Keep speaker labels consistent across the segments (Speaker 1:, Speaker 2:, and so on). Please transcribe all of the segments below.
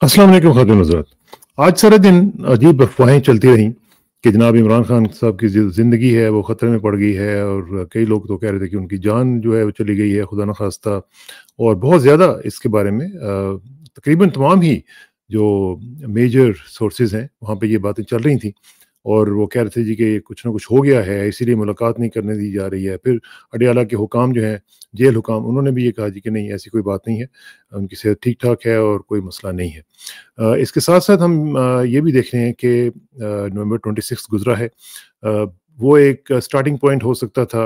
Speaker 1: अस्सलाम वालेकुम खातून हज़रात। आज सारा दिन अजीब अफवाहें चलती रहीं कि जनाब इमरान खान साहब की ज़िंदगी है वो ख़तरे में पड़ गई है, और कई लोग तो कह रहे थे कि उनकी जान जो है वो चली गई है, खुदा न खास्ता। और बहुत ज़्यादा इसके बारे में तकरीबन तमाम ही जो मेजर सोर्सेज़ हैं वहाँ पे ये बातें चल रही थी। और वो कह रहे थे जी कि कुछ ना कुछ हो गया है, इसीलिए मुलाकात नहीं करने दी जा रही है। फिर अडयाला के हुकाम जो हैं, जेल हुकाम, उन्होंने भी ये कहा जी कि नहीं, ऐसी कोई बात नहीं है, उनकी सेहत ठीक-ठाक है और कोई मसला नहीं है। इसके साथ-साथ हम ये भी देख रहे हैं कि नवंबर 26 गुज़रा है। वो एक स्टार्टिंग पॉइंट हो सकता था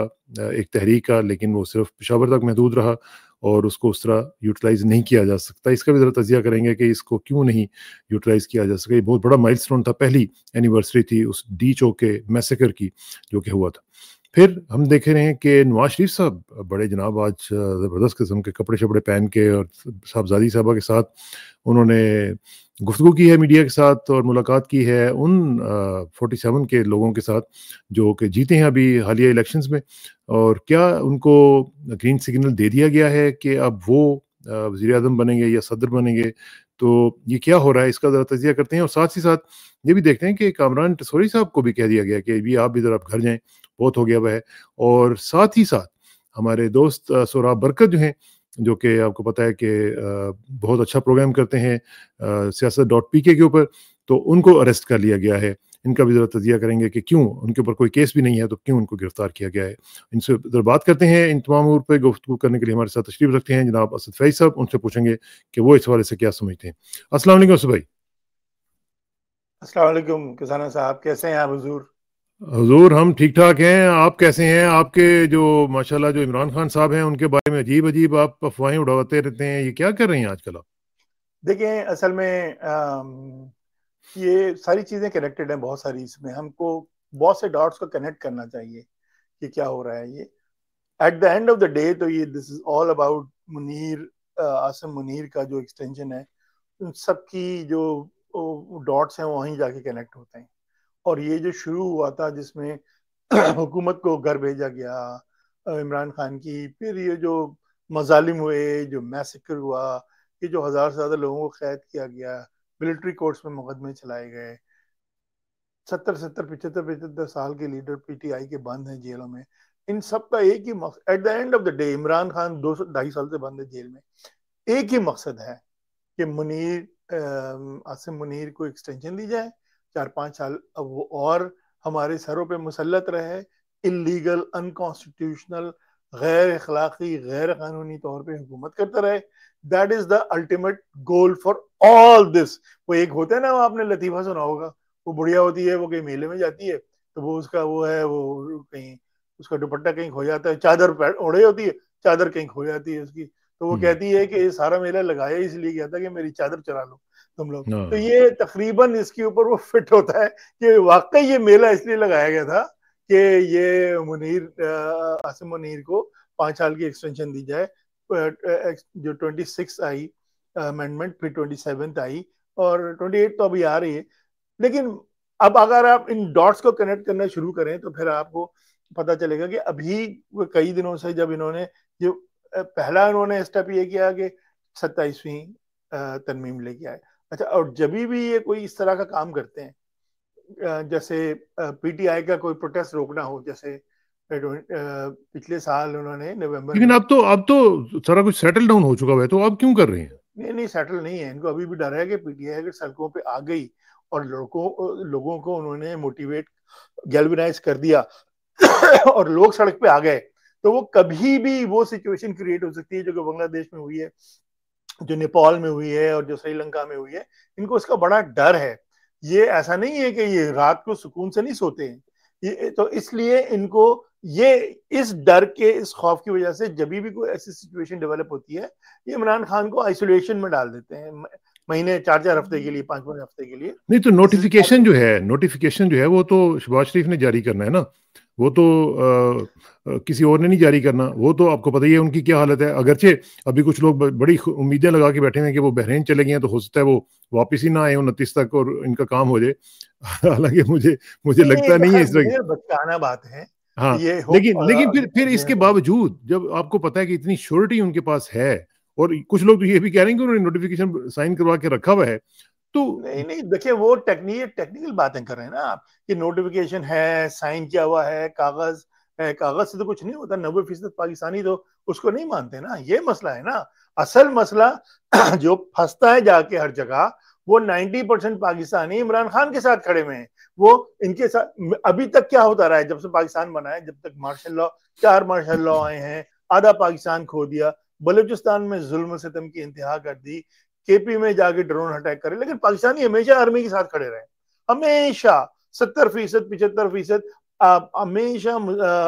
Speaker 1: एक तहरीक का, लेकिन वो सिर्फ़ पेशावर तक महदूद रहा और उसको उस तरह यूटिलाइज़ नहीं किया जा सकता। इसका भी ज़रा तज़िया करेंगे कि इसको क्यों नहीं यूटिलाइज़ किया जा सका। ये बहुत बड़ा माइलस्टोन था, पहली एनिवर्सरी थी उस डी चौके मैसेकर की जो कि हुआ था। फिर हम देख रहे हैं कि नवाज़ शरीफ साहब बड़े जनाब आज ज़बरदस्त किस्म के कपड़े-शपड़े पहन के और साहबज़ादी साहबा के साथ उन्होंने गुफ्तगू की है मीडिया के साथ और मुलाकात की है उन 47 के लोगों के साथ जो कि जीते हैं अभी हालिया इलेक्शंस में। और क्या उनको ग्रीन सिग्नल दे दिया गया है कि अब वो वज़ीर-ए-आज़म बनेंगे या सदर बनेंगे? तो ये क्या हो रहा है, इसका ज़रा तज़िया करते हैं। और साथ ही साथ ये भी देखते हैं कि कामरान टसोरी साहब को भी कह दिया गया कि अभी आप भी ज़रा घर जाएँ, बहुत हो गया हुआ है। और साथ ही साथ हमारे दोस्त सोहराब बरकत जो हैं, जो कि आपको पता है कि बहुत अच्छा प्रोग्राम करते हैं सियासत.pk के ऊपर, तो उनको अरेस्ट कर लिया गया है। इनका भी ज़रा तज़िया करेंगे कि क्यों, उनके ऊपर कोई केस भी नहीं है तो क्यों उनको गिरफ्तार किया गया है। इनसे ज़रा बात करते हैं। इन तमाम अमूर पे गुफ्तगू करने के लिए हमारे साथ तशरीफ़ रखते हैं जनाब असद फैज़ साहब। उनसे पूछेंगे कि वो इस हवाले से क्या समझते हैं। अस्सलाम वालेकुम असद भाई।
Speaker 2: अस्सलाम वालेकुम किसाना साहब, कैसे हैं आप हुजूर?
Speaker 1: हुजूर हम ठीक-ठाक हैं, आप कैसे हैं? आपके जो माशाल्लाह जो इमरान खान साहब हैं उनके बारे में अजीब-अजीब आप अफ़वाहें उड़ाते रहते हैं, ये क्या कर रहे हैं आजकल आप?
Speaker 2: देखिए, असल में ये सारी चीज़ें कनेक्टेड हैं, बहुत सारी। इसमें हमको बहुत से डॉट्स को कनेक्ट करना चाहिए कि क्या हो रहा है ये। At the end of the day तो ये this is all about Munir, Asim Munir का जो एक्सटेंशन है, उन सबकी जो डॉट्स हैं वहीं जाके कनेक्ट होते हैं। और ये जो शुरू हुआ था जिसमें हुकूमत को घर भेजा गया इमरान खान की, फिर ये जो मजालिम हुए, जो मैसेकर हुआ, ये जो 1000 से ज्यादा लोगों को कैद किया गया, मिलिट्री कोर्ट्स में मुकदमे चलाए गए, 70 75 साल के लीडर पीटीआई के बंद हैं जेलों में। इन सब का एक ही मकसद, at the end of the day Imran Khan 2 2.5 साल से बंद है जेल में। एक ही मकसद है कि आसिम मुनीर को एक्सटेंशन दी जाए 4 5 साल, अब वो और हमारे सरों पे मुसल्लत रहे, इलीगल, अनकॉन्स्टिट्यूशनल, गैर अखलाकी, गैर कानूनी तौर पे हुकूमत करता रहे। That is the ultimate goal for all this. वो एक होता है ना, आपने लतीफा सुना होगा, वो बुढ़िया होती है, वो कहीं मेले में जाती है, तो वो उसका वो है, वो कहीं उसका दुपट्टा कहीं खो जाता है, चादर ओढ़े होती है, चादर कहीं खो जाती है उसकी, तो वो कहती है कि ये सारा मेला लगाया इसलिए गया था कि मेरी चादर चुरा लो तुम लोग। तो
Speaker 1: हाँ।
Speaker 2: ये तकरीबन इसके ऊपर वो फिट होता है कि वाकई ये मेला इसलिए लगाया गया था कि ये आसिम मुनीर को 5 साल की एक्सटेंशन दी जाए। जो 26 आई अमेंडमेंट, फिर 27 आई, और 28 तो अभी आ रही है। लेकिन अब अगर आप इन डॉट्स को कनेक्ट करना शुरू करें तो फिर आपको पता चलेगा कि अभी कई दिनों से जब इन्होंने जो पहला इन्होंने स्टेप ये किया कि 27वीं तरमीम लेके आए। अच्छा, और जब भी ये कोई इस तरह का काम करते हैं, जैसे पीटीआई का कोई प्रोटेस्ट रोकना हो, जैसे पिछले साल उन्होंने नवंबर
Speaker 1: लेकिन
Speaker 2: में।
Speaker 1: अब तो सारा कुछ सेटल डाउन हो चुका है, तो अब क्यों कर रहे हैं?
Speaker 2: नहीं नहीं, सेटल नहीं है, इनको अभी भी डर है कि पीटीआई अगर सड़कों पे आ गई और लोगों को उन्होंने मोटिवेट, गैल्वेनाइज कर दिया और लोग सड़क पे आ गए, तो वो कभी भी वो सिचुएशन क्रिएट हो सकती है जो कि बांग्लादेश में हुई है, जो नेपाल में हुई है, और जो श्रीलंका में हुई है। इनको इसका बड़ा डर है। ये ऐसा नहीं है कि ये रात को सुकून से नहीं सोते हैं, ये तो इसलिए इनको ये इस डर के, इस खौफ की वजह से जब भी कोई ऐसी सिचुएशन डेवलप होती है, ये इमरान खान को आइसोलेशन में डाल देते हैं, महीने 4 4 हफ्ते के लिए, 5 5 हफ्ते के लिए।
Speaker 1: नहीं तो नोटिफिकेशन जो है वो तो शहबाज शरीफ ने जारी करना है ना, वो तो किसी और ने नहीं जारी करना। वो तो आपको पता ही है उनकी क्या हालत है। अगरचे अभी कुछ लोग बड़ी उम्मीदें लगा के बैठे हैं कि वो बहरीन चले गए हैं, तो हो सकता है वो वापस ही ना आए 29 तक और इनका काम हो जाए। हालांकि मुझे मुझे
Speaker 2: नहीं,
Speaker 1: लगता नहीं है
Speaker 2: खैर
Speaker 1: इस तरह।
Speaker 2: ये बचकाना बात है।
Speaker 1: हाँ,
Speaker 2: ये होप
Speaker 1: लेकिन फिर
Speaker 2: जो है
Speaker 1: इसके
Speaker 2: वो।
Speaker 1: बावजूद जब आपको पता है कि इतनी श्योरिटी उनके पास है और कुछ लोग तो ये भी कह रहे हैं कि उन्होंने नोटिफिकेशन साइन करवा के रखा हुआ है। तो
Speaker 2: नहीं नहीं, देखिए वो टेक्निकल बातें कर रहे हैं ना आप, कि नोटिफिकेशन है, साइन किया हुआ है, कागज है, कागज से तो कुछ नहीं होता। 90% पाकिस्तानी तो उसको नहीं मानते ना, ये मसला है ना। असल मसला जो फंसता है जाके हर जगह, वो 90% पाकिस्तानी इमरान खान के साथ खड़े हुए हैं। वो इनके साथ अभी तक क्या होता रहा है, जब से पाकिस्तान बना है, जब तक मार्शल लॉ, 4 मार्शल लॉ आए हैं, आधा पाकिस्तान खो दिया, बलूचिस्तान में जुल्म सितम की इंतहा कर दी, केपी में जाके ड्रोन अटैक करे, लेकिन पाकिस्तानी हमेशा आर्मी के साथ खड़े रहे, हमेशा 70%, 75%। हमेशा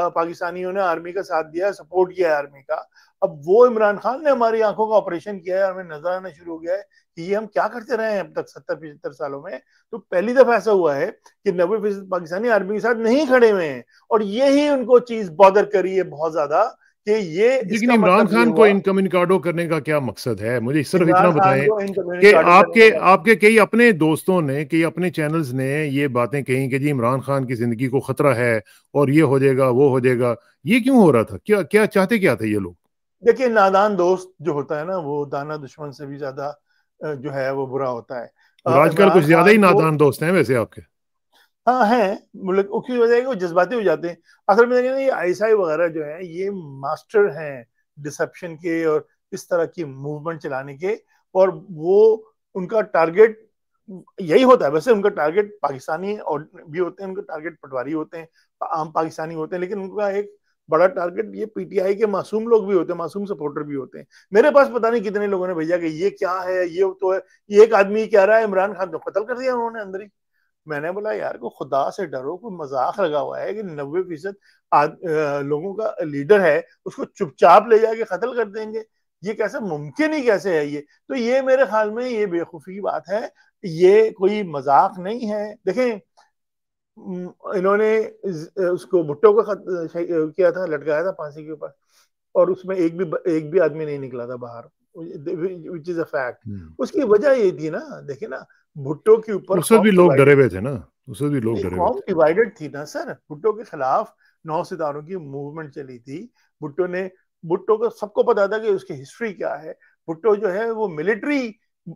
Speaker 2: पाकिस्तानियों ने आर्मी का साथ दिया, सपोर्ट किया है आर्मी का। अब वो इमरान खान ने हमारी आंखों का ऑपरेशन किया है, हमें नजर आना शुरू हो गया है कि ये हम क्या करते रहे हैं अब तक 70-75 सालों में। तो पहली दफा ऐसा हुआ है कि 90% पाकिस्तानी आर्मी के साथ नहीं खड़े हुए हैं, और यही उनको चीज बॉदर करी है बहुत ज्यादा, कि ये
Speaker 1: लेकिन
Speaker 2: इसका
Speaker 1: इमरान
Speaker 2: मतलब ये
Speaker 1: खान को
Speaker 2: हुआ।
Speaker 1: इनकम्युनिकाडो करने का क्या मकसद है? मुझे सिर्फ इतना
Speaker 2: इमरान खान
Speaker 1: बताएं
Speaker 2: को
Speaker 1: कि
Speaker 2: इनकम्युनिकाडो करने
Speaker 1: आपके
Speaker 2: का,
Speaker 1: आपके कई अपने दोस्तों ने, कई अपने चैनल्स ने ये बातें कही कि जी इमरान खान की जिंदगी को खतरा है और ये हो जाएगा वो हो जाएगा। ये क्यों हो रहा था? क्या क्या चाहते क्या थे ये लोग?
Speaker 2: देखिए नादान दोस्त जो होता है ना, वो दाना दुश्मन से भी ज्यादा जो है वो बुरा होता है।
Speaker 1: और आजकल कुछ
Speaker 2: इमरान
Speaker 1: ज्यादा ही
Speaker 2: खान को,
Speaker 1: नादान दोस्त हैं वैसे आपके।
Speaker 2: हाँ है, मतलब उसकी वजह है कि वो जज्बाती हो जाते हैं। असल में देखिए ना, ये आईएसआई वगैरह जो है ये मास्टर हैं डिसेप्शन के और इस तरह की मूवमेंट चलाने के। और वो, उनका टारगेट यही होता है। वैसे उनका टारगेट पाकिस्तानी और भी होते हैं, उनका टारगेट पटवारी होते हैं, आम पाकिस्तानी होते हैं, लेकिन उनका एक बड़ा टारगेट ये पीटीआई के मासूम लोग भी होते हैं, मासूम सपोर्टर भी होते हैं। मेरे पास पता नहीं कितने लोगों ने भेजा कि ये क्या है, ये तो है। ये एक आदमी कह रहा है इमरान खान को कत्ल कर दिया उन्होंने अंदर ही। मैंने बोला यार को खुदा से डरो, कोई मजाक लगा हुआ है कि 90% लोगों का लीडर है, उसको चुपचाप ले जाके कत्ल कर देंगे? ये कैसे मुमकिन, ही कैसे है ये? तो ये मेरे ख्याल में ये बेवकूफी की बात है, ये कोई मजाक नहीं है। देखें, इन्होंने उसको भुट्टो को किया था, लटकाया था फांसी के ऊपर, और उसमें एक भी आदमी नहीं निकला था बाहर, विच इज अ फैक्ट। उसकी वजह ये थी ना, देखिए ना, भुट्टो के ऊपर
Speaker 1: उस वक्त भी
Speaker 2: कौम
Speaker 1: लोग डरे
Speaker 2: डिवाइडेड,
Speaker 1: हुए थे ना, उस वक्त भी लोग
Speaker 2: नहीं
Speaker 1: डरे हुए
Speaker 2: कौम
Speaker 1: थे।
Speaker 2: डिवाइडेड थी ना सर। भुट्टो के खिलाफ 9 सितारों की मूवमेंट चली थी। भुट्टो ने, भुट्टो को सबको पता था कि उसकी हिस्ट्री क्या है। भुट्टो जो है वो मिलिट्री,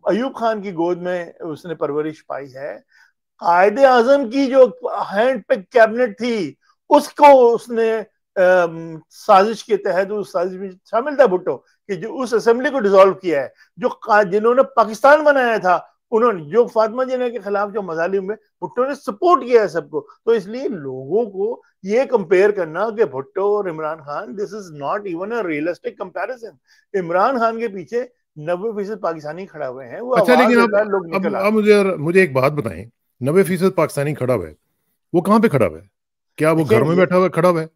Speaker 2: अयूब खान की गोद में उसने परवरिश पाई है। कायदे आजम की जो हैंड पिक कैबिनेट थी, उसको उसने साजिश के तहत, उस साजिश में शामिल था भुट्टो, कि जो उस असेंबली को डिसॉल्व किया है, जो जिन्होंने पाकिस्तान बनाया था, उन्होंने जो फातिमा जिन्ना के खिलाफ जो मजालिम में भुट्टो ने सपोर्ट किया है सबको। तो इसलिए लोगों को ये कंपेयर करना कि भुट्टो और Imran Khan, this is not even a realistic comparison. Imran Khan के पीछे 90% पाकिस्तानी खड़ा हुए हैं, वो
Speaker 1: अच्छा,
Speaker 2: आवाज
Speaker 1: लेकिन
Speaker 2: देता है,
Speaker 1: अब
Speaker 2: लोग
Speaker 1: अब
Speaker 2: निकल
Speaker 1: अब
Speaker 2: आते हैं।
Speaker 1: मुझे मुझे एक बात बताएं। 90% पाकिस्तानी खड़ा हुआ है, वो कहाँ पे खड़ा हुआ है? क्या वो
Speaker 2: देखिए
Speaker 1: घर में
Speaker 2: ये,
Speaker 1: बैठा हुआ खड़ा हुआ है?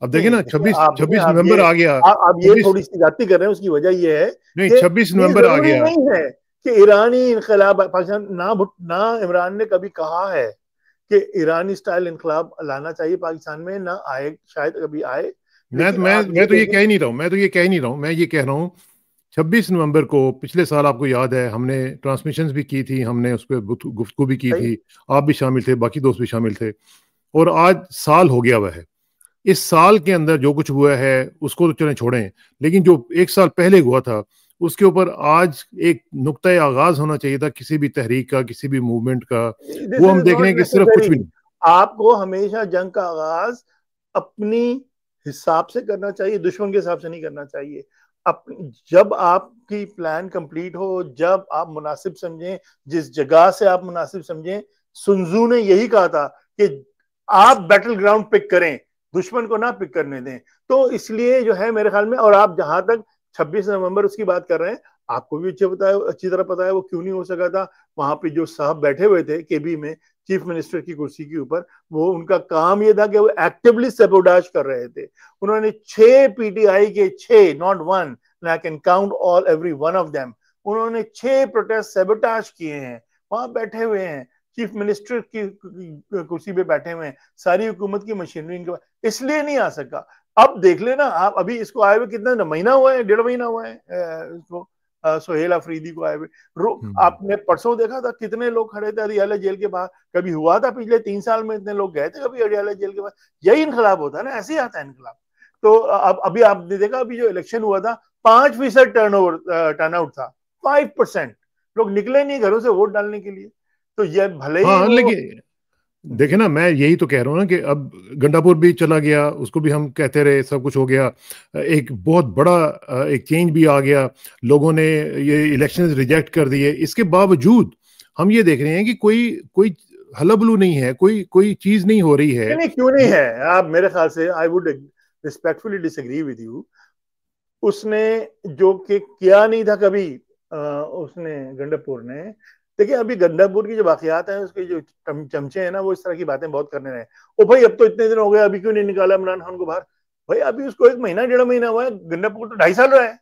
Speaker 1: अब देखिए
Speaker 2: नहीं
Speaker 1: ना,
Speaker 2: देखिए,
Speaker 1: छब्बीस
Speaker 2: आप देखिए,
Speaker 1: छब्बीस नवंबर आ गया।
Speaker 2: आप ये
Speaker 1: 26
Speaker 2: थोड़ी सी जाती कर रहे हैं। उसकी वजह ये है
Speaker 1: नहीं,
Speaker 2: कि
Speaker 1: 26 नवंबर आ
Speaker 2: जरूरी
Speaker 1: गया।
Speaker 2: नहीं है कि ईरानी इनकलाब पाकिस्तान ना इमरान ने कभी कहा है कि ईरानी स्टाइल इनकलाब लाना चाहिए पाकिस्तान में, ना आए, शायद कभी आए।
Speaker 1: मैं
Speaker 2: लेकिन
Speaker 1: मैं
Speaker 2: आप
Speaker 1: मैं
Speaker 2: ये
Speaker 1: तो ये
Speaker 2: देखें,
Speaker 1: कह ही नहीं रहा हूँ, मैं तो ये कह ही नहीं रहा हूँ, मैं ये कह रहा हूँ 26 नवंबर को पिछले साल, आपको याद है, हमने ट्रांसमिशंस भी की थी, हमने उस पर गुफ्तगू भी की
Speaker 2: सही,
Speaker 1: थी। आप भी शामिल थे, बाकी दोस्त भी शामिल थे। और आज साल हो गया हुआ है। इस साल के अंदर जो कुछ हुआ है उसको तो चलें छोड़ें, लेकिन जो एक साल पहले हुआ था उसके ऊपर आज एक नुक्ता आगाज होना चाहिए था किसी भी तहरीक का, किसी भी मूवमेंट का।
Speaker 2: दिस
Speaker 1: वो हम
Speaker 2: इज
Speaker 1: देख रहे
Speaker 2: नॉट
Speaker 1: हैं कि सिर्फ कुछ भी
Speaker 2: नेसेसरी।
Speaker 1: नहीं।
Speaker 2: आपको हमेशा जंग का आगाज अपनी हिसाब से करना चाहिए, दुश्मन के हिसाब से नहीं करना चाहिए। जब आपकी प्लान कंप्लीट हो, जब आप मुनासिब समझें, जिस जगह से आप मुनासिब समझें। सुनजू ने यही कहा था कि आप बैटल ग्राउंड पिक करें, दुश्मन को ना पिक करने दें। तो इसलिए जो है मेरे ख्याल में, और आप जहां तक 26 नवंबर उसकी बात कर रहे हैं, आपको भी अच्छी तरह पता है वो क्यों नहीं हो सका था। वहां पे जो साहब बैठे हुए थे केबी में, चीफ मिनिस्टर की कुर्सी के ऊपर, वो उनका काम ये था कि वो एक्टिवली सेबोटाज कर रहे थे। उन्होंने 6 पीटीआई के 6, not one, I can count all every one of them, उन्होंने 6 प्रोटेस्ट सेबोटाज किए हैं। वहां बैठे हुए हैं, चीफ मिनिस्टर की कुर्सी पे बैठे हुए हैं, सारी हुकूमत की मशीनरी इनके पास, इसलिए नहीं आ सका। अब देख लेना आप, अभी इसको आए हुए कितना महीना हुआ है, 1.5 महीना हुआ है इसको, सोहेल अफरीदी को आए हुए। आपने परसों देखा था कितने लोग खड़े थे अडियाला जेल के बाहर? कभी हुआ था पिछले 3 साल में इतने लोग गए थे कभी अडियाला जेल के बाहर? यही इनकलाब होता है ना, ऐसे ही आता है इनकलाब। तो अब अभी आपने देखा, अभी जो इलेक्शन हुआ था 5% टर्नआउट था, 5%। लोग निकले नहीं घरों से वोट डालने के लिए। तो ये भले ही
Speaker 1: हाँ,
Speaker 2: वो
Speaker 1: लेकिन देखे ना, मैं यही तो कह रहा हूँ ना कि अब गंडापुर भी चला गया, उसको भी हम कहते रहे, सब कुछ हो गया, एक बहुत बड़ा एक चेंज भी आ गया, लोगों ने ये इलेक्शंस रिजेक्ट कर दिए। इसके बावजूद हम ये देख रहे हैं कि कोई कोई हलबलू नहीं है, कोई कोई चीज नहीं हो रही है।
Speaker 2: नहीं, क्यों नहीं है? आप मेरे ख्याल से, I would respectfully disagree with you. उसने जो कि किया नहीं था कभी, उसने गंडापुर ने। देखिए, अभी गंडापुर की जो वाकयात है, उसके जो चमचे हैं ना, वो इस तरह की बातें बहुत करने रहे। ओ भाई, अब तो इतने दिन हो गए, अभी क्यों नहीं निकाला इमरान खान को बाहर? भाई अभी उसको 1 महीना 1.5 महीना हुआ है, गंडापुर तो 2.5 साल रहा है,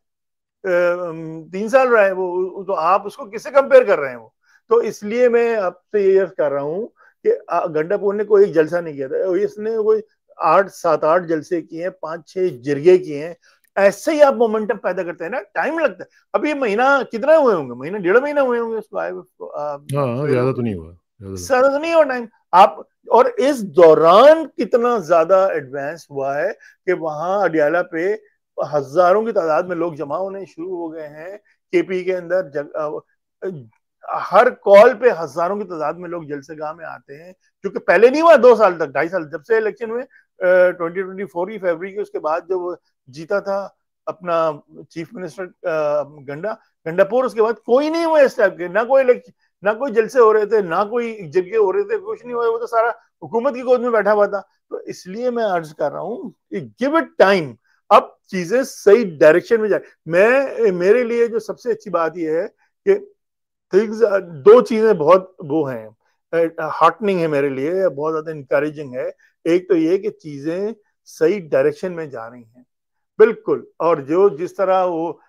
Speaker 2: 3 साल रहा है वो। तो आप उसको किससे कंपेयर कर रहे हैं? वो तो इसलिए मैं आपसे ये कर रहा हूँ कि गंडापुर ने कोई एक जलसा नहीं किया था, इसने कोई 8 7 8 जलसे किए हैं, 5 6 जिरगे किए हैं। ऐसे ही आप मोमेंटम पैदा करते हैं ना, टाइम लगता है। अब ये महीना कितना हुए होंगे? महीना 1.5 महीना हुए होंगे उसको आए
Speaker 1: हाँ,
Speaker 2: हुए
Speaker 1: ज्यादा तो
Speaker 2: होंगे।
Speaker 1: नहीं हुआ,
Speaker 2: ज्यादा तो नहीं हुआ टाइम। आप और इस दौरान कितना ज्यादा एडवांस हुआ है कि वहां अडियाला पे हजारों की तादाद में लोग जमा होने शुरू हो गए हैं। केपी के अंदर हर कॉल पे हजारों की तादाद में लोग जलसेगाह में आते हैं, क्योंकि पहले नहीं हुआ 2 साल तक, 2.5 साल, जब से इलेक्शन हुए 2024 की फरवरी के, उसके बाद जब जीता था अपना चीफ मिनिस्टर गंडापुर, उसके बाद कोई नहीं हुआ इस टाइप के, ना कोई इलेक्शन, ना कोई जलसे हो रहे थे, ना कोई जगह हो रहे थे, कुछ नहीं हुआ। वो तो सारा हुकूमत की गोद में बैठा हुआ था। तो इसलिए मैं अर्ज कर रहा हूँ, गिव इट टाइम, अब चीजें सही डायरेक्शन में जाए। मेरे लिए जो सबसे अच्छी बात यह है कि थिंग्स, 2 चीजें बहुत वो हैं, हार्टनिंग है मेरे लिए, बहुत ज्यादा इंकरेजिंग है। एक तो ये कि चीजें सही डायरेक्शन में जा रही हैं, बिल्कुल, और जो जिस तरह वो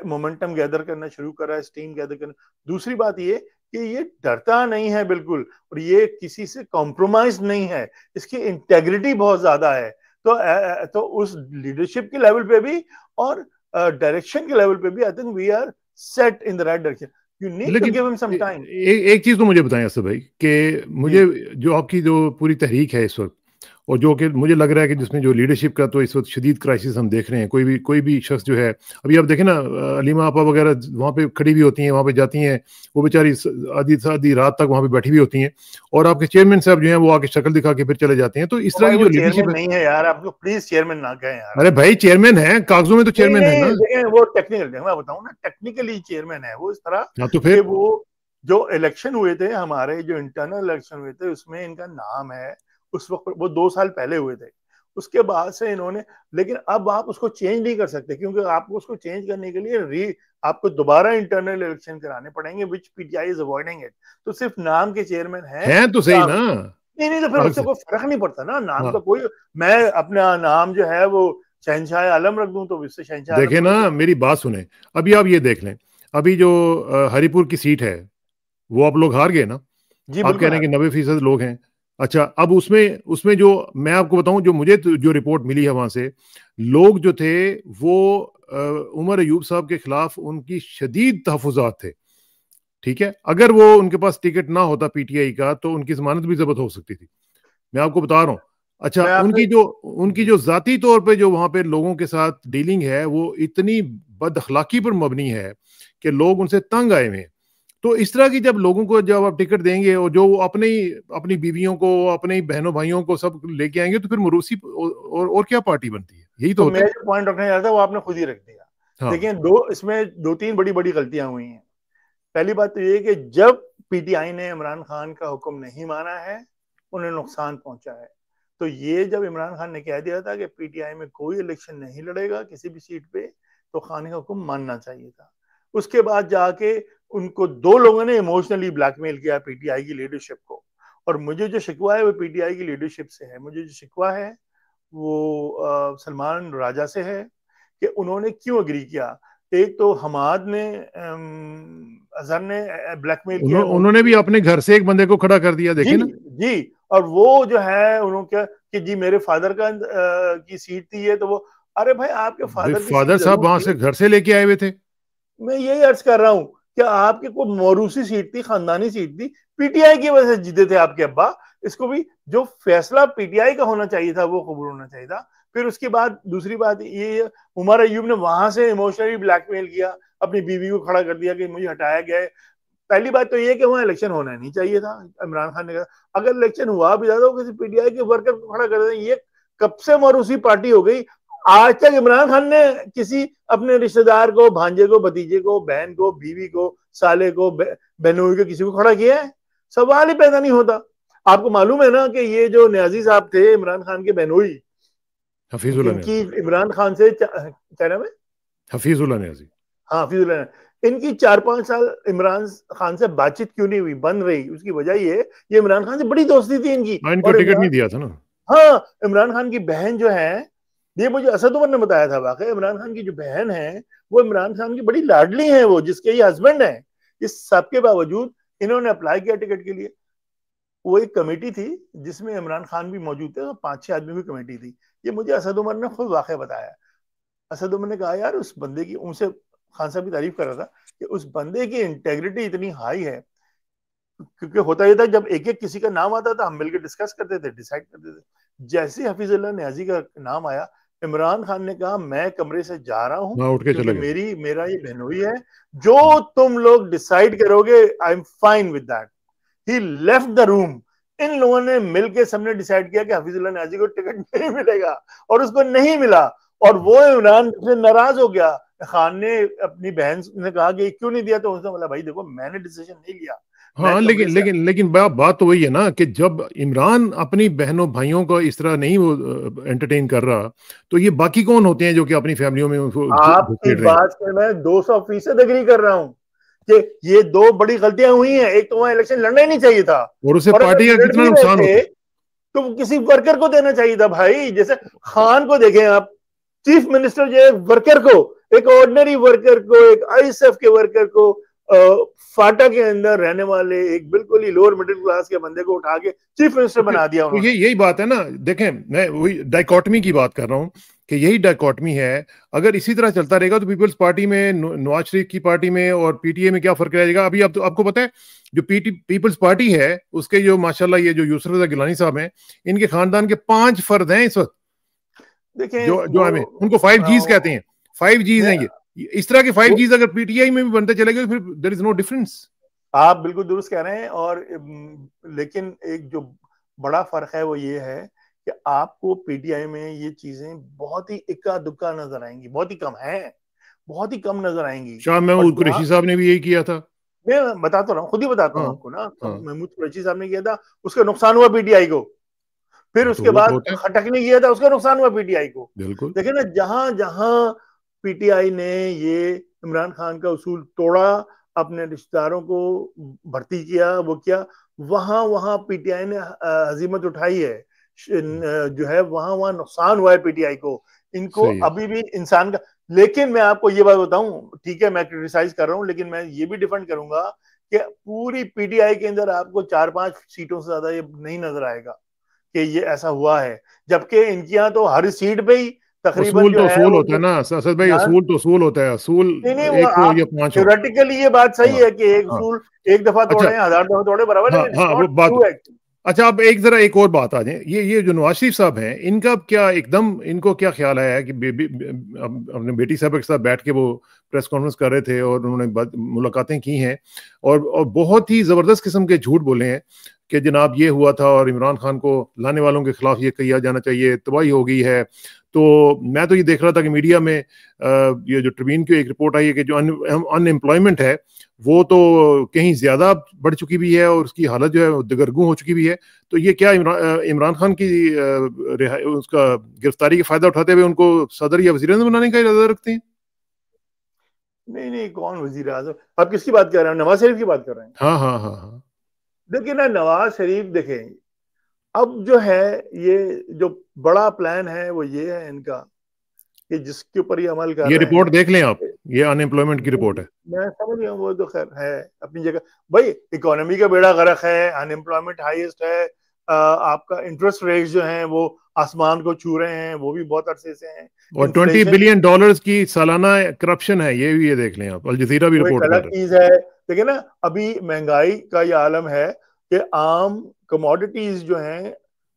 Speaker 2: मोमेंटम गैदर करना शुरू कर रहा है, स्टीम गैदर करना। दूसरी बात ये कि ये डरता नहीं है बिल्कुल, और ये किसी से कॉम्प्रोमाइज नहीं है, इसकी इंटेग्रिटी बहुत ज्यादा है। तो उस लीडरशिप के लेवल पे भी और डायरेक्शन के लेवल पे भी, I think we are set in the right direction. You need to
Speaker 1: लेकिन
Speaker 2: गिव हिम सम टाइम।
Speaker 1: एक चीज तो मुझे बताएं असद भाई, कि
Speaker 2: जी
Speaker 1: मुझे जो आपकी जो पूरी तहरीक है इस वक्त, और जो कि मुझे लग रहा है कि जिसमें जो लीडरशिप का तो इस वक्त शदीद क्राइसिस हम देख रहे हैं, कोई भी शख्स जो है, अभी आप देखें ना, अलीमा आपा वगैरह वहाँ पे खड़ी भी होती हैं, वहाँ पे जाती हैं, वो बेचारी आधी आधी रात तक वहाँ पे बैठी भी होती हैं, और आपके चेयरमैन साहब जो हैं वो आके शक्ल दिखा के फिर चले जाते हैं। तो इस तरह
Speaker 2: भाई,
Speaker 1: की
Speaker 2: वो
Speaker 1: जो लीडरशिप
Speaker 2: चेयरमैन
Speaker 1: है,
Speaker 2: नहीं है यार, आप लोग प्लीज चेयरमैन ना कहें यार।
Speaker 1: अरे भाई चेयरमैन है, कागजों में तो
Speaker 2: नहीं
Speaker 1: चेयरमैन है
Speaker 2: नहीं,
Speaker 1: ना।
Speaker 2: देखें, वो टेक्निकल, मैं बताऊं ना, टेक्निकली चेयरमैन है वो, इस तरह
Speaker 1: हाँ, तो
Speaker 2: कि
Speaker 1: फिर
Speaker 2: वो जो इलेक्शन हुए थे, हमारे जो इंटरनल इलेक्शन हुए थे, उसमें इनका नाम है। उस वक्त वो 2 साल पहले हुए थे, उसके बाद से इन्होंने, लेकिन अब आप उसको चेंज नहीं कर सकते, क्योंकि आपको उसको चेंज करने के लिए आपको दोबारा इंटरनल इलेक्शन कराने पड़ेंगे, विच पीटीआई इज अवॉइडिंग इट। तो सिर्फ नाम के चेयरमैन है।
Speaker 1: हैं तो सही ना।
Speaker 2: नहीं नहीं, तो फिर उससे
Speaker 1: कागज,
Speaker 2: कोई फर्क नहीं पड़ता ना, नाम का
Speaker 1: हाँ,
Speaker 2: कोई। मैं अपना नाम जो है वो शहनशाह आलम रख दूं, तो इससे शहनशाह आलम
Speaker 1: देखे
Speaker 2: थोड़ी
Speaker 1: ना,
Speaker 2: कुछ।
Speaker 1: मेरी बात सुने। अभी आप ये देख लें, अभी जो हरिपुर की सीट है, वो आप लोग हार गए ना।
Speaker 2: जी
Speaker 1: आप कह
Speaker 2: बिल्कुल
Speaker 1: रहे
Speaker 2: हार
Speaker 1: हैं कि
Speaker 2: गए।
Speaker 1: 90% लोग हैं। अच्छा, अब उसमें उसमें जो मैं आपको बताऊं, जो मुझे जो रिपोर्ट मिली है वहां से, लोग जो थे वो उमर अयूब साहब के खिलाफ उनकी शदीद तहफुजात थे। ठीक है, अगर वो उनके पास टिकट ना होता पीटीआई का, तो उनकी जमानत भी जब्त हो सकती थी, मैं आपको बता रहा हूँ। अच्छा,
Speaker 2: मैं आपसे
Speaker 1: उनकी जो जाती तौर पे जो वहां पे लोगों के साथ डीलिंग है, वो इतनी बद अखलाकी पर मबनी है कि लोग उनसे तंग आए हुए हैं। तो इस तरह की जब लोगों को जब आप टिकट देंगे, और जो अपने ही अपनी बीवियों को, अपने ही बहनों भाइयों को सब लेके आएंगे, तो फिर मरूसी और क्या पार्टी बनती है? यही तो
Speaker 2: तो
Speaker 1: होता
Speaker 2: मैं
Speaker 1: है।
Speaker 2: जो पॉइंट रखने जा रहा था वो आपने खुद ही रख दिया।
Speaker 1: हाँ,
Speaker 2: देखिए, इसमें 2 3 बड़ी बड़ी गलतियां हुई हैं। पहली बात तो ये कि जब पीटीआई ने इमरान खान का हुक्म नहीं माना है, उन्हें नुकसान पहुंचा है। तो ये जब इमरान खान ने कह दिया था कि पीटीआई में कोई इलेक्शन नहीं लड़ेगा किसी भी सीट पे, तो खान का हुक्म मानना चाहिए था। उसके बाद जाके उनको 2 लोगों ने इमोशनली ब्लैकमेल किया, पीटीआई की लीडरशिप को। और मुझे जो शिकवा है वो पीटीआई की लीडरशिप से है। मुझे जो शिकवा है वो सलमान राजा से है, कि उन्होंने क्यों अग्री किया। एक तो हमाद ने, अजहर ने ब्लैकमेल किया
Speaker 1: उन्होंने भी
Speaker 2: इमोशनली।
Speaker 1: अपने घर से एक बंदे को खड़ा कर दिया,
Speaker 2: जी
Speaker 1: देखे ना।
Speaker 2: जी। और वो जो है उन्होंने क्या कि जी मेरे फादर का की सीट थी ये, तो वो, अरे भाई आपके
Speaker 1: भाई
Speaker 2: फादर की सीट
Speaker 1: फादर साहब
Speaker 2: जरूर
Speaker 1: वहां
Speaker 2: थी।
Speaker 1: से घर से लेके आए हुए थे।
Speaker 2: मैं यही अर्ज कर रहा हूं कि आपके को मौरूसी सीट थी, खानदानी सीट थी, पीटीआई की वजह से जीते थे आपके अब्बा। इसको भी जो फैसला पीटीआई का होना चाहिए था वो कबूल होना चाहिए था। फिर उसके बाद दूसरी बात ये, उमर अयूब ने वहां से इमोशनली ब्लैकमेल किया, अपनी बीवी को खड़ा कर दिया कि मुझे हटाया गया है। पहली बात तो ये कि वहां इलेक्शन होना नहीं चाहिए था। इमरान खान ने कहा अगर इलेक्शन हुआ भी ज्यादा किसी पीटीआई के वर्कर को खड़ा कर दें, ये कब से मरूसी पार्टी हो गई। आज तक इमरान खान ने किसी अपने रिश्तेदार को, भांजे को, भतीजे को, बहन को, बीवी को, साले को, बहनोई को, किसी को खड़ा किया है? सवाल ही पैदा नहीं होता। आपको मालूम है ना कि ये जो न्याजी साहब थे इमरान खान के बहनोई,
Speaker 1: हफीजुल्लाह
Speaker 2: इनकी
Speaker 1: न्याजी,
Speaker 2: इमरान खान से क्या नाम है?
Speaker 1: हफीजुल्लाह न्याजी।
Speaker 2: हाँ, हफीजुल्लाह। इनकी 4-5 साल इमरान खान से बातचीत क्यों नहीं हुई, बंद रही? उसकी वजह ये इमरान खान से बड़ी दोस्ती थी इनकी।
Speaker 1: हाँ, इनको
Speaker 2: और
Speaker 1: टिकट नहीं
Speaker 2: इमरान,
Speaker 1: दिया था ना।
Speaker 2: हाँ, इमरान खान की बहन जो है, ये मुझे असद उमर ने बताया था, वाकई इमरान खान की जो बहन है वो इमरान खान की बड़ी लाडली है, वो जिसके ये हस्बैंड है। इस सब के बावजूद इन्होंने अप्लाई किया टिकट के लिए। वो एक कमेटी थी जिसमें इमरान खान भी मौजूद थे, तो 5-6 आदमी की कमेटी थी। ये मुझे असद उमर ने खुद वाकई बताया। असद उमर ने कहा यार उस बंदे की, उनसे खान साहब की तारीफ कर रहा था कि उस बंदे की इंटेग्रिटी इतनी हाई है। क्योंकि होता यह था जब एक एक किसी का नाम आता था हम मिलकर डिस्कस करते थे, डिसाइड करते थे। जैसे हफीजुल्लाह न्याजी का नाम आया, इमरान खान ने कहा मैं कमरे से जा रहा हूं
Speaker 1: वहां उठ के
Speaker 2: क्योंकि
Speaker 1: चले गए।
Speaker 2: मेरा ये बहनोई है, जो तुम लोग डिसाइड करोगे I am fine with that. He left the room. इन लोगों ने मिलकर सबने डिसाइड किया कि हफीजुल्लाह न्याजी को टिकट नहीं मिलेगा, और उसको नहीं मिला। और वो इमरान से नाराज हो गया। खान ने अपनी बहन ने कहा कि क्यों नहीं दिया, तो उसने बोला भाई देखो मैंने डिसीजन नहीं लिया, मैं
Speaker 1: हाँ,
Speaker 2: कमरे
Speaker 1: लेकिन
Speaker 2: से।
Speaker 1: लेकिन लेकिन बात तो वही है ना कि जब इमरान अपनी बहनों भाइयों को इस तरह नहीं वो एंटरटेन कर रहा, तो ये बाकी कौन होते हैं जो कि अपनी फैमिलियों में उनको
Speaker 2: आपकी
Speaker 1: घुसेड़ रहे हैं?
Speaker 2: बात से मैं 200% एग्री कर रहा हूं कि ये दो बड़ी गलतियां हुई हैं। एक तो वहां इलेक्शन लड़ना ही नहीं चाहिए था,
Speaker 1: और उससे
Speaker 2: और
Speaker 1: पार्टी
Speaker 2: अगर
Speaker 1: का
Speaker 2: लड़
Speaker 1: कितना
Speaker 2: भी रहे
Speaker 1: नुकसान होता
Speaker 2: थे
Speaker 1: है।
Speaker 2: तो किसी वर्कर को देना चाहिए था भाई। जैसे खान को देखें आप, चीफ मिनिस्टर जो है वर्कर को, एक ऑर्डिनरी वर्कर को, एक आईएसएफ के वर्कर को, फाटा के अंदर रहने वाले एक बिल्कुल ही लोअर मिडिल क्लास के बंदे को उठा के चीफ मिनिस्टर बना दिया
Speaker 1: तो ये
Speaker 2: उन्होंने।
Speaker 1: यही बात है ना। देखें, मैं वही डाइकोटमी की बात कर रहा हूँ कि यही डाइकोटमी है। अगर इसी तरह चलता रहेगा तो पीपल्स पार्टी में, नवाज शरीफ की पार्टी में और पीटीए में क्या फर्क रहेगा? अभी अब तो आपको पता है जो पीपल्स पार्टी है उसके जो माशाल्लाह ये जो यूसुफ रजा गिलानी साहब हैं, इनके खानदान के 5 फर्द हैं इस वक्त,
Speaker 2: देखें
Speaker 1: जो
Speaker 2: वो,
Speaker 1: हमें उनको 5Gs कहते हैं। 5Gs हैं
Speaker 2: मैं
Speaker 1: ये। इस तरह के
Speaker 2: वो
Speaker 1: 5Gs अगर पीटीआई में भी बनते चले गए तो फिर देयर इज नो डिफरेंस।
Speaker 2: आप बिल्कुल दुरुस्त कह रहे हैं। और लेकिन एक जो बड़ा फर्क है वो ये है कि आपको पीटीआई में ये चीजें बहुत ही इक्का दुक्का नजर आएंगी, बहुत ही कम है, बहुत ही कम नजर आएंगी।
Speaker 1: शाह
Speaker 2: और
Speaker 1: महमूद
Speaker 2: जहां,
Speaker 1: कुरैशी साहब ने भी यही किया था।
Speaker 2: मैं बताता रहा हूँ, खुद ही बताता
Speaker 1: हाँ,
Speaker 2: हूँ आपको ना,
Speaker 1: हाँ,
Speaker 2: महमूद कुरैशी साहब ने किया था, उसका नुकसान हुआ पीटीआई को। फिर
Speaker 1: हाँ, तो
Speaker 2: उसके
Speaker 1: वो तो
Speaker 2: बाद
Speaker 1: होता है।
Speaker 2: खटक ने किया था, उसका नुकसान हुआ पीटीआई को।
Speaker 1: बिल्कुल।
Speaker 2: देखिए ना, जहां जहां पीटीआई ने ये इमरान खान का उसूल तोड़ा, अपने रिश्तेदारों को भर्ती किया, वो किया, वहां वहां पीटीआई ने हजीमत उठाई है। जो है वहां वहां नुकसान हुआ है पीटीआई को। इनको
Speaker 1: सही है।
Speaker 2: अभी भी इंसान का। लेकिन मैं आपको ये बात बताऊं, ठीक है मैं क्रिटिसाइज कर रहा हूं, लेकिन मैं ये भी डिफेंड करूंगा कि पूरी पीटीआई के अंदर आपको 4-5 सीटों से ज्यादा ये नहीं नजर आएगा कि ये ऐसा हुआ है। जबकि इनके यहाँ तो हर सीट पे ही तकरीबन
Speaker 1: असूल
Speaker 2: जो
Speaker 1: तो
Speaker 2: है
Speaker 1: असूल
Speaker 2: वो
Speaker 1: होता है ना असद भाई,
Speaker 2: ध्यान।
Speaker 1: असूल तो असूल होता है। असूल
Speaker 2: नहीं नहीं, वो
Speaker 1: एक हो
Speaker 2: आप
Speaker 1: या 5 हो।
Speaker 2: थ्योरेटिकली ये बात सही
Speaker 1: हाँ,
Speaker 2: है कि एक
Speaker 1: हाँ।
Speaker 2: उसूल एक दफा
Speaker 1: अच्छा।
Speaker 2: तोड़े, 1000 दफा तोड़े बराबर,
Speaker 1: हाँ,
Speaker 2: लेकिन इट्स
Speaker 1: हाँ, वो
Speaker 2: नॉट
Speaker 1: बात।
Speaker 2: True actually.
Speaker 1: अच्छा, अब एक जरा एक और बात आ जाए। ये जो नवाज शरीफ साहब हैं, इनका क्या एकदम इनको क्या ख्याल आया है कि अपने बेटी साहब के साथ बैठ के वो प्रेस कॉन्फ्रेंस कर रहे थे और उन्होंने मुलाकातें की हैं और बहुत ही जबरदस्त किस्म के झूठ बोले हैं कि जनाब ये हुआ था और इमरान खान को लाने वालों के खिलाफ ये किया जाना चाहिए, तबाही हो गई है। तो मैं तो ये देख रहा था कि मीडिया में ये जो ट्रिब्यून की एक रिपोर्ट आई है कि जो अनएम्प्लॉयमेंट है वो तो कहीं ज्यादा बढ़ चुकी भी है और उसकी हालत जो है दगरगू हो चुकी भी है। तो ये क्या इमरान खान की उसका गिरफ्तारी का फायदा उठाते हुए उनको सदर या वजीर आज़म बनाने का इरादा रखते हैं?
Speaker 2: नहीं नहीं, कौन वजीर आजम? आप किसकी बात कर रहे हैं? नवाज शरीफ की बात कर रहे हैं?
Speaker 1: हाँ, हाँ, हाँ, हाँ।
Speaker 2: देखिए ना, नवाज शरीफ देखें, अब जो है ये जो बड़ा प्लान है वो ये है इनका कि जिसके ऊपर ये अमल कर
Speaker 1: ये
Speaker 2: रहे
Speaker 1: रिपोर्ट
Speaker 2: हैं।
Speaker 1: देख लें आप, ये अनएम्प्लॉयमेंट की रिपोर्ट है।
Speaker 2: मैं समझ गया, वो तो खैर है अपनी जगह। भाई इकोनॉमी का बेड़ा गर्क है, अनएम्प्लॉयमेंट हाईएस्ट है, आपका इंटरेस्ट रेट जो है वो आसमान को छू रहे हैं, वो भी बहुत अरसे से हैं।
Speaker 1: और
Speaker 2: इन्फ्लेशन
Speaker 1: $20 बिलियन की सालाना करप्शन है, ये देख लें आप, अल जजीरा भी
Speaker 2: वो एक
Speaker 1: रिपोर्ट कर
Speaker 2: अलग
Speaker 1: रहा
Speaker 2: चीज है। देखिए ना, अभी महंगाई का ये आलम है कि आम कमोडिटीज जो हैं,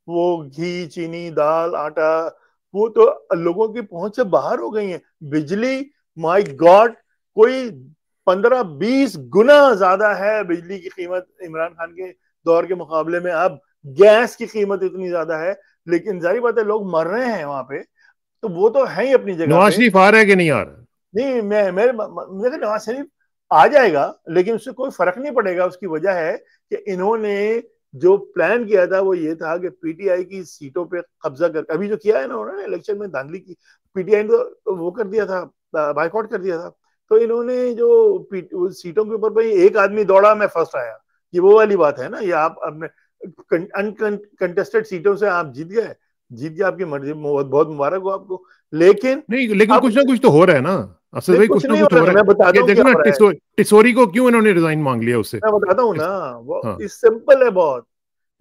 Speaker 2: वो घी, चीनी, दाल, आटा, वो तो लोगों की पहुंच से बाहर हो गई है। बिजली, माय गॉड, कोई 15-20 गुना ज्यादा है बिजली की कीमत इमरान खान के दौर के मुकाबले में। अब गैस की कीमत इतनी ज्यादा है, लेकिन जाहिर बात है लोग मर रहे हैं वहां पे, तो वो तो है ही अपनी जगह
Speaker 1: नवाज
Speaker 2: पे।
Speaker 1: शरीफ आ रहा है कि नहीं आ रहा?
Speaker 2: नहीं, मुझे नवाज शरीफ आ जाएगा, लेकिन उससे कोई फर्क नहीं पड़ेगा। उसकी वजह है कि इन्होंने जो प्लान किया था वो ये था कि पीटीआई की सीटों पे कब्जा कर, अभी जो किया है ना उन्होंने इलेक्शन में धांधली की, पीटीआई ने तो वो कर दिया था, बाइकआउट कर दिया था। तो इन्होंने जो सीटों के ऊपर भाई एक आदमी दौड़ा, मैं फर्स्ट आया, ये वो वाली बात है ना। ये आप अपने अनकंटेस्टेड सीटों से आप जीत गए, आपकी मर्जी, बहुत बहुत मुबारक हो आपको। लेकिन
Speaker 1: नहीं, लेकिन
Speaker 2: अब
Speaker 1: कुछ ना कुछ तो हो रहा है ना असद
Speaker 2: नहीं,
Speaker 1: भाई,
Speaker 2: कुछ
Speaker 1: कुछ ना
Speaker 2: नहीं हो
Speaker 1: कुछ हो
Speaker 2: रहा है,
Speaker 1: रहा
Speaker 2: मैं
Speaker 1: है।
Speaker 2: बताता
Speaker 1: ये
Speaker 2: हूँ
Speaker 1: देखो
Speaker 2: क्या
Speaker 1: ना,
Speaker 2: हो रहा है।
Speaker 1: टिसोरी को क्यों इन्होंने रिजाइन मांग लिया उससे?
Speaker 2: मैं बताता हूँ ना, वो
Speaker 1: हाँ।
Speaker 2: इस सिंपल है बहुत।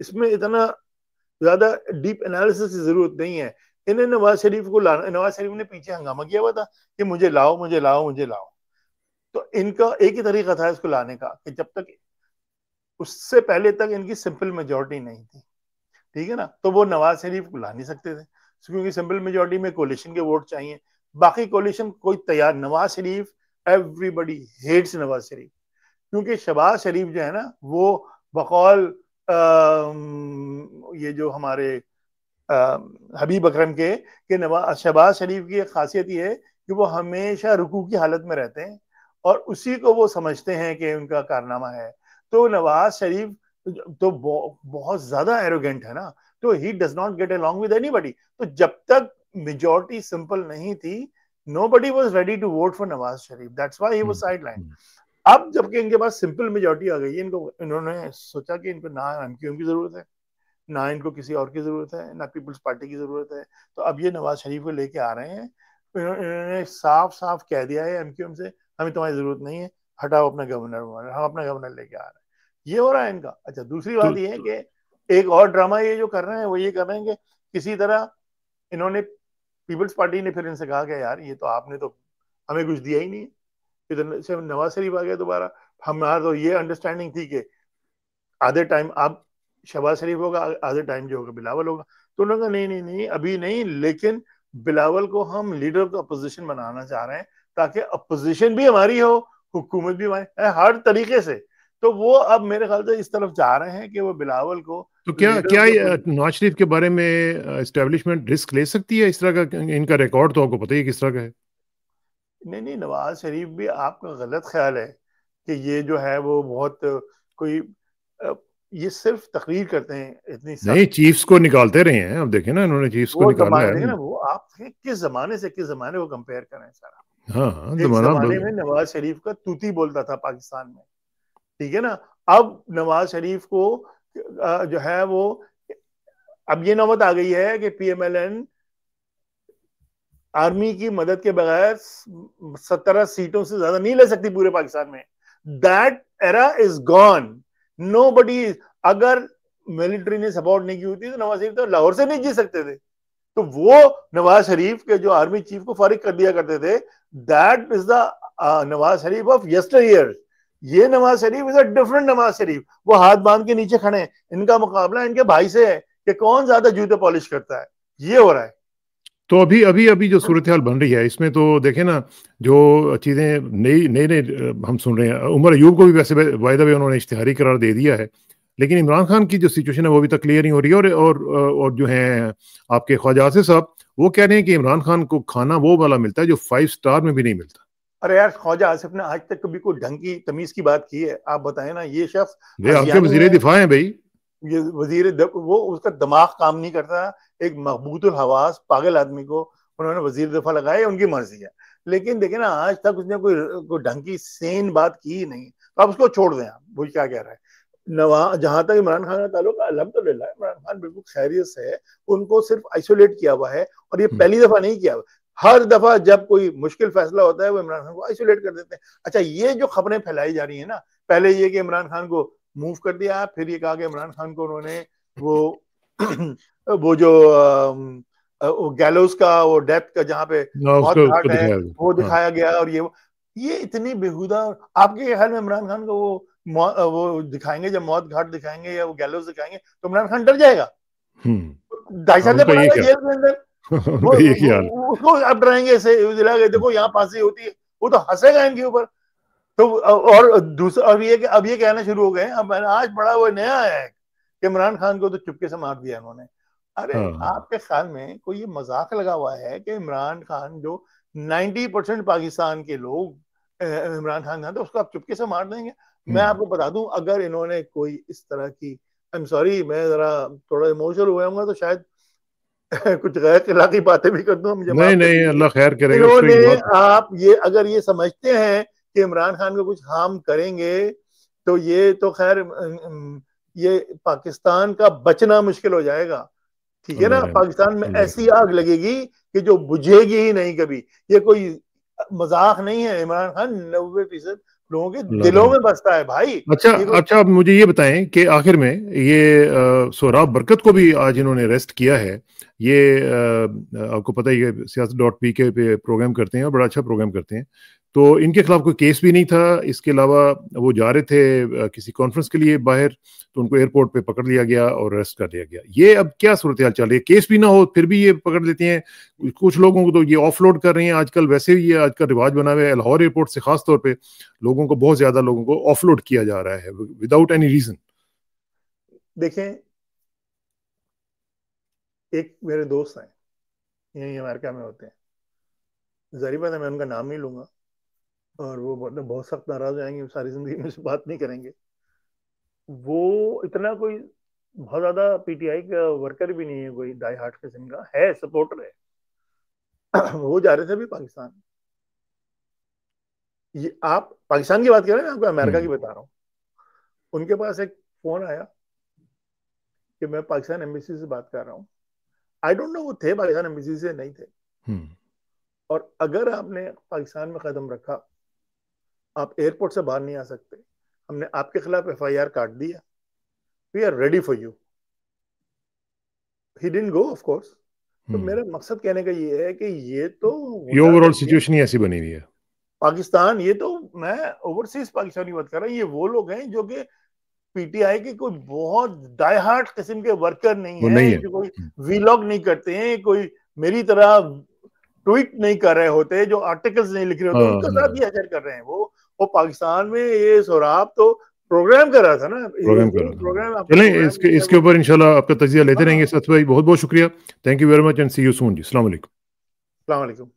Speaker 2: इसमें इतना ज्यादा डीप एनालिसिस की जरूरत नहीं है। इन्हें नवाज शरीफ को लाना, नवाज शरीफ ने पीछे हंगामा किया हुआ था कि मुझे लाओ, मुझे लाओ, मुझे लाओ। तो इनका एक ही तरीका था इसको लाने का, कि जब तक उससे पहले तक इनकी सिंपल मेजोरिटी नहीं थी, ठीक है ना, तो वो नवाज शरीफ को ला नहीं सकते थे, क्योंकि सिंपल मेजोरिटी में कोलिशन के वोट चाहिए। बाकी कोलिशन कोई तैयार, नवाज शरीफ, एवरीबडी हेट्स नवाज शरीफ, क्योंकि शहबाज शरीफ जो है ना, वो बकौल ये जो हमारे हबीब अकरम के, कि नवाज शहबाज शरीफ की एक खासियत ये है कि वो हमेशा रुकू की हालत में रहते हैं, और उसी को वो समझते हैं कि उनका कारनामा है। तो नवाज शरीफ तो बहुत ज्यादा एरोगेंट है ना, तो he does not get along with anybody. तो जब तक मेजोरिटी सिंपल नहीं थी, nobody was ready to vote for Nawaz Sharif, that's why he was sidelined। अब जबकि इनके पास सिंपल मेजोरिटी आ गई है, इनको, इन्होंने सोचा कि इनको ना एमक्यूएम की जरूरत है, ना इनको किसी और की जरूरत है, ना पीपल्स पार्टी की जरूरत है। तो अब ये नवाज शरीफ को लेके आ रहे हैं। इन्होंने साफ साफ कह दिया है एमक्यूएम से, हमें तुम्हारी जरूरत नहीं है, हटाओ अपना गवर्नर, हम अपना गवर्नर लेके आ रहे हैं। ये हो रहा है इनका। अच्छा, दूसरी बात ये है कि एक और ड्रामा ये जो कर रहे हैं, वो ये कर रहे हैं कि किसी तरह इन्होंने, पीपल्स पार्टी ने फिर इनसे कहा कि यार ये तो आपने तो हमें कुछ दिया ही नहीं है। इधर से नवाज शरीफ आ गया दोबारा। हमारा तो ये अंडरस्टैंडिंग थी कि आधे टाइम आप शहबाज शरीफ होगा, आधे टाइम जो होगा बिलावल होगा। तो उन्होंने कहा नहीं नहीं नहीं, अभी नहीं, लेकिन बिलावल को हम लीडर ऑफ द अपोजिशन बनाना चाह रहे हैं, ताकि अपोजिशन भी हमारी हो, हुकूमत भी हमारी है, हर तरीके से। तो वो अब मेरे ख्याल से इस तरफ जा रहे हैं कि वो बिलावल को
Speaker 1: तो क्या
Speaker 2: लीडर
Speaker 1: क्या
Speaker 2: ऑफ द,
Speaker 1: नवाज शरीफ के बारे में एस्टेब्लिशमेंट रिस्क ले सकती है इस तरह का? इनका रिकॉर्ड तो आपको पता ही है किस तरह का है।
Speaker 2: नहीं नहीं, नवाज शरीफ भी, आपका गलत ख्याल है कि ये जो है वो बहुत कोई, ये सिर्फ तकरीर करते हैं इतनी
Speaker 1: नहीं,
Speaker 2: सख्त।
Speaker 1: चीफ्स को निकालते रहे हैं, अब देखें ना, इन्होंने चीफ्स को
Speaker 2: वो
Speaker 1: निकाला
Speaker 2: जमाने,
Speaker 1: है।
Speaker 2: देखे ना, वो आप किस जमाने से किस जमाने को कंपेयर करें सारा।
Speaker 1: हाँ हाँ,
Speaker 2: एक
Speaker 1: जमाना
Speaker 2: जमाने में नवाज शरीफ का तूती बोलता था पाकिस्तान में, ठीक है ना। अब नवाज शरीफ को जो है वो, अब ये नौबत आ गई है कि पीएमएलएन आर्मी की मदद के बगैर 17 सीटों से ज्यादा नहीं ले सकती पूरे पाकिस्तान में। That era is gone. नो बडी, अगर मिलिट्री ने सपोर्ट नहीं की होती तो नवाज शरीफ तो लाहौर से नहीं जीत सकते थे। तो वो नवाज शरीफ के जो आर्मी चीफ को फारिग कर दिया करते थे, that is the Nawaz Sharif of यस्टर year. ये Nawaz Sharif is a different Nawaz Sharif. वो हाथ बांध के नीचे खड़े हैं, इनका मुकाबला इनके भाई से है कि कौन ज्यादा जूते पॉलिश करता है। ये हो रहा है।
Speaker 1: तो अभी अभी अभी जो सूरत हाल बन रही है इसमें तो देखें ना, जो चीज़ें नई नई नई हम सुन रहे हैं, उमर अयूब को भी वैसे बाय द वे उन्होंने इश्तिहारी करार दे दिया है, लेकिन इमरान खान की जो सिचुएशन है वो अभी तक क्लियर नहीं हो रही है। और जो है आपके ख्वाजा आसिफ साहब, वो कह रहे हैं कि इमरान खान को खाना वो वाला मिलता है जो 5 स्टार में भी नहीं मिलता।
Speaker 2: अरे यार, ख्वाजा आसिफ ने आज तक कभी कोई ढंग की तमीज की बात की है? आप बताएं ना। ये शख्स
Speaker 1: वे आपके
Speaker 2: हजियानी
Speaker 1: वजीर
Speaker 2: है,
Speaker 1: दिफा हैं भाई।
Speaker 2: ये वो उसका दिमाग काम नहीं करता। एक मकबूतुल हवास पागल आदमी को उन्होंने वजीर दफा लगाया, उनकी मर्जी है। लेकिन देखे ना, आज तक उसने कोई ढंग की सेन बात की ही नहीं। तो आप उसको छोड़ दें, आप वो क्या कह रहा है। जहां तक इमरान खान का ताल्लुक, अल्हम्दुलिल्लाह इमरान खान बिल्कुल खैरियत से है। उनको सिर्फ आइसोलेट किया हुआ है, और ये पहली दफा नहीं किया हुआ। हर दफा जब कोई मुश्किल फैसला होता है वो इमरान खान को आइसोलेट कर देते हैं। अच्छा, ये जो खबरें फैलाई जा रही है ना, पहले ये कि इमरान खान को मूव कर दिया, फिर ये कहा कि इमरान खान को उन्होंने वो वो जो गैलोस का वो डेप्थ का जहाँ पे
Speaker 1: ना
Speaker 2: मौत
Speaker 1: उसको
Speaker 2: घाट है
Speaker 1: दिखाया।
Speaker 2: वो
Speaker 1: हाँ।
Speaker 2: दिखाया गया। और ये इतनी बेहुदा। आपके ख्याल में इमरान खान को वो दिखाएंगे, जब मौत घाट दिखाएंगे या वो गैलोस दिखाएंगे, तो इमरान खान डर जाएगा? 2.5 साल से
Speaker 1: उनका
Speaker 2: पड़ा
Speaker 1: ये
Speaker 2: हुआ
Speaker 1: क्या,
Speaker 2: जेल के अंदर।
Speaker 1: उनका ये ख्याल।
Speaker 2: उसको अब डराएंगे ऐसे दिला के, देखो यहाँ फांसी होती है, वो तो हंसेगा इनके ऊपर। तो और दूसरा, अब ये कहना शुरू हो गए, अब मैंने आज बड़ा वो नया आया है कि इमरान खान को तो चुपके से मार दिया उन्होंने। अरे
Speaker 1: हाँ
Speaker 2: आपके ख्याल में कोई ये मजाक लगा हुआ है कि इमरान खान, जो 90% पाकिस्तान के लोग इमरान खान था, तो उसको आप चुपके से मार देंगे? मैं आपको बता दूं, अगर इन्होंने कोई इस तरह की, आई एम सॉरी, मैं जरा थोड़ा इमोशनल हुआ हूँ तो शायद कुछ गैर अखलाकी बातें भी कर दूं, मुझे
Speaker 1: नहीं
Speaker 2: माफ कर
Speaker 1: नहीं,
Speaker 2: दीजिए।
Speaker 1: अल्लाह खैर करेगा, उसको
Speaker 2: इन्होंने,
Speaker 1: एक बात।
Speaker 2: आप ये अगर ये समझते हैं कि इमरान खान को कुछ हार्म करेंगे, तो ये तो खैर ये पाकिस्तान का बचना मुश्किल हो जाएगा। ठीक है
Speaker 1: अल्लाह
Speaker 2: ना,
Speaker 1: रहम करे,
Speaker 2: पाकिस्तान में
Speaker 1: अल्लाह
Speaker 2: ऐसी
Speaker 1: रहम
Speaker 2: आग लगेगी कि जो बुझेगी ही नहीं कभी। ये कोई मजाक नहीं है। इमरान खान 90% लोगों के
Speaker 1: करे, अल्लाह
Speaker 2: दिलों
Speaker 1: रहम
Speaker 2: में
Speaker 1: करे।
Speaker 2: बसता है भाई।
Speaker 1: अच्छा
Speaker 2: ये कोई,
Speaker 1: अच्छा, अब मुझे ये बताएं कि आखिर में ये सोहराब बरकत को भी आज इन्होंने अरेस्ट किया है। ये आपको पता ही है, siyaset.pk पे प्रोग्राम करते हैं और बड़ा अच्छा प्रोग्राम करते हैं। तो इनके खिलाफ कोई केस भी नहीं था। इसके अलावा वो जा रहे थे किसी कॉन्फ्रेंस के लिए बाहर, तो उनको एयरपोर्ट पे पकड़ लिया गया और अरेस्ट कर लिया गया। ये अब क्या सूरत हाल चल रही है? केस भी ना हो फिर भी ये पकड़ लेते हैं। कुछ लोगों को तो ये ऑफलोड कर रहे हैं आजकल, वैसे ही ये आज का रिवाज बना हुआ है। लाहौर एयरपोर्ट से खास तौर पे लोगों को, बहुत ज्यादा लोगों को ऑफलोड किया जा रहा है विदाउट एनी रीजन।
Speaker 2: देखें, एक मेरे दोस्त हैं, यही अमेरिका में होते हैं, जाहिर बात है मैं उनका नाम नहीं लूंगा, और वो बहुत सख्त नाराज हो जाएंगे, सारी जिंदगी में से बात नहीं करेंगे। वो इतना कोई बहुत ज्यादा पीटीआई का वर्कर भी नहीं है, कोई डाई हार्ट किस्म का है, सपोर्टर है। वो जा रहे थे अभी पाकिस्तान। ये आप पाकिस्तान की बात कर रहे हैं, मैं आपको अमेरिका की
Speaker 1: हम्म
Speaker 2: बता रहा हूँ। उनके पास एक फोन आया कि मैं पाकिस्तान एम्बेसी से बात कर रहा हूँ। आई डोंट नो वो थे पाकिस्तान एम्बेसी से, नहीं थे।
Speaker 1: हम्म
Speaker 2: और अगर आपने पाकिस्तान में कदम रखा, आप एयरपोर्ट से बाहर नहीं आ सकते। हमने आपके खिलाफ एफआईआर काट दिया, we are ready for you. He didn't go of course. तो
Speaker 1: हम्म
Speaker 2: मेरा मकसद कहने का ये है कि ये तो
Speaker 1: ये
Speaker 2: होता
Speaker 1: ओवरऑल
Speaker 2: जब ये
Speaker 1: सिचुएशन ही ऐसी बनी हुई है।
Speaker 2: पाकिस्तान, ये तो मैं ओवरसीज पाकिस्तान की बात कर रहा हूँ। ये वो लोग हैं जो कि पीटीआई के कोई बहुत डाई हार्ट किस्म के वर्कर नहीं
Speaker 1: वो नहीं
Speaker 2: है,
Speaker 1: है।
Speaker 2: जो कोई वीलॉग नहीं करते हैं, कोई मेरी तरह ट्वीट नहीं कर रहे होते, जो आर्टिकल्स नहीं लिख रहे होते,
Speaker 1: हाँ
Speaker 2: उनके साथ
Speaker 1: हाँ,
Speaker 2: ये हशर कर रहे हैं। वो पाकिस्तान में ये सोराब तो प्रोग्राम कर रहा था ना,
Speaker 1: प्रोग्राम कर
Speaker 2: यही
Speaker 1: रहा था।
Speaker 2: प्रोग्राम, आपको
Speaker 1: चलें,
Speaker 2: प्रोग्राम
Speaker 1: इसके
Speaker 2: नहीं है
Speaker 1: इसके
Speaker 2: वो।
Speaker 1: ऊपर इंशाल्लाह आपका तजिया लेते रहेंगे
Speaker 2: हाँ,
Speaker 1: सत भाई। बहुत बहुत शुक्रिया। Thank you very much and see you soon ji. अस्सलाम वालेकुम।
Speaker 2: अस्सलाम वालेकुम।